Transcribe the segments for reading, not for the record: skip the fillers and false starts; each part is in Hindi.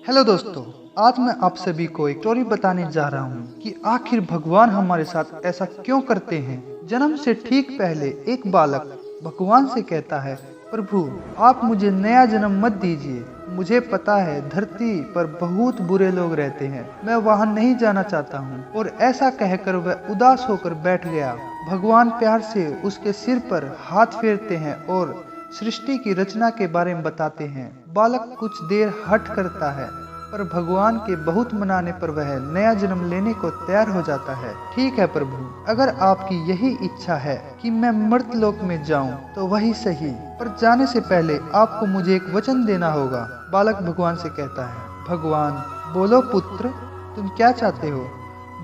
हेलो दोस्तों, आज मैं आप सभी को एक स्टोरी बताने जा रहा हूँ कि आखिर भगवान हमारे साथ ऐसा क्यों करते हैं। जन्म से ठीक पहले एक बालक भगवान से कहता है, प्रभु आप मुझे नया जन्म मत दीजिए। मुझे पता है धरती पर बहुत बुरे लोग रहते हैं, मैं वहाँ नहीं जाना चाहता हूँ। और ऐसा कहकर वह उदास होकर बैठ गया। भगवान प्यार से उसके सिर पर हाथ फेरते हैं और सृष्टि की रचना के बारे में बताते हैं। बालक कुछ देर हट करता है, पर भगवान के बहुत मनाने पर वह नया जन्म लेने को तैयार हो जाता है। ठीक है प्रभु, अगर आपकी यही इच्छा है कि मैं मर्त्यलोक में जाऊं तो वही सही, पर जाने से पहले आपको मुझे एक वचन देना होगा। बालक भगवान से कहता है, भगवान बोलो पुत्र, तुम क्या चाहते हो।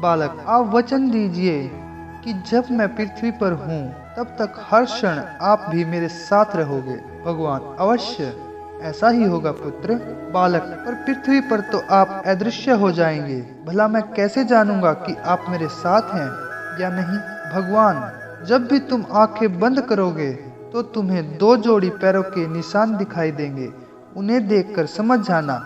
बालक आप वचन दीजिए कि जब मैं पृथ्वी पर हूँ तब तक हर क्षण आप भी मेरे साथ रहोगे। भगवान अवश्य ऐसा ही होगा पुत्र। बालक पर पृथ्वी पर तो आप अदृश्य हो जाएंगे, भला मैं कैसे जानूंगा कि आप मेरे साथ हैं या नहीं। भगवान जब भी तुम आंखें बंद करोगे तो तुम्हें 2 जोड़ी पैरों के निशान दिखाई देंगे, उन्हें देखकर समझ जाना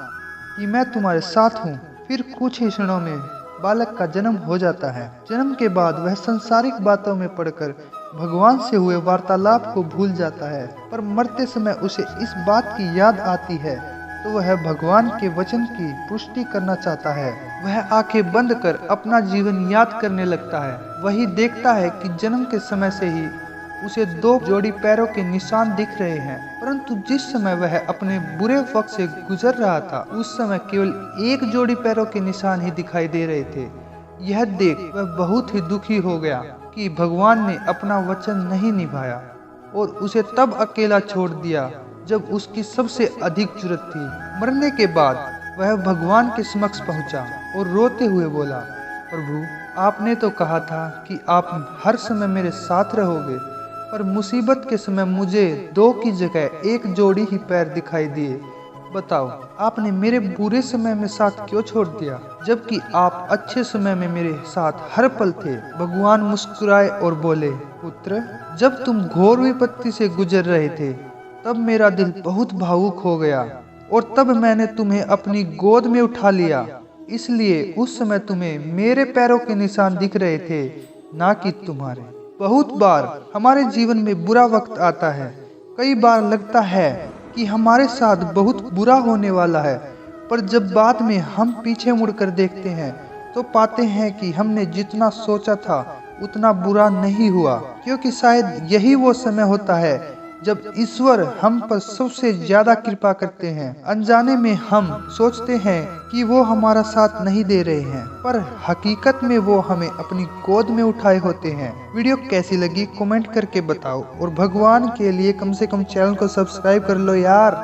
कि मैं तुम्हारे साथ हूँ। फिर कुछ ही क्षणों में बालक का जन्म हो जाता है। जन्म के बाद वह संसारिक बातों में पड़कर भगवान से हुए वार्तालाप को भूल जाता है, पर मरते समय उसे इस बात की याद आती है तो वह भगवान के वचन की पुष्टि करना चाहता है। वह आंखें बंद कर अपना जीवन याद करने लगता है। वही देखता है कि जन्म के समय से ही उसे 2 जोड़ी पैरों के निशान दिख रहे हैं, परंतु जिस समय वह अपने बुरे वक्त से गुजर रहा था उस समय केवल 1 जोड़ी पैरों के निशान ही दिखाई दे रहे थे। यह देख वह बहुत ही दुखी हो गया कि भगवान ने अपना वचन नहीं निभाया और उसे तब अकेला छोड़ दिया जब उसकी सबसे अधिक जरूरत थी। मरने के बाद वह भगवान के समक्ष पहुंचा और रोते हुए बोला, प्रभु आपने तो कहा था कि आप हर समय मेरे साथ रहोगे, पर मुसीबत के समय मुझे 2 की जगह 1 जोड़ी ही पैर दिखाई दिए। बताओ आपने मेरे बुरे समय में साथ क्यों छोड़ दिया, जबकि आप अच्छे समय में मेरे साथ हर पल थे। भगवान मुस्कुराए और बोले, पुत्र जब तुम घोर विपत्ति से गुजर रहे थे तब मेरा दिल बहुत भावुक हो गया और तब मैंने तुम्हें अपनी गोद में उठा लिया, इसलिए उस समय तुम्हें मेरे पैरों के निशान दिख रहे थे, ना कि तुम्हारे। बहुत बार हमारे जीवन में बुरा वक्त आता है, कई बार लगता है कि हमारे साथ बहुत बुरा होने वाला है, पर जब बाद में हम पीछे मुड़कर देखते हैं तो पाते हैं कि हमने जितना सोचा था उतना बुरा नहीं हुआ, क्योंकि शायद यही वो समय होता है जब ईश्वर हम पर सबसे ज्यादा कृपा करते हैं। अनजाने में हम सोचते हैं कि वो हमारा साथ नहीं दे रहे हैं, पर हकीकत में वो हमें अपनी गोद में उठाए होते हैं। वीडियो कैसी लगी कमेंट करके बताओ और भगवान के लिए कम से कम चैनल को सब्सक्राइब कर लो यार।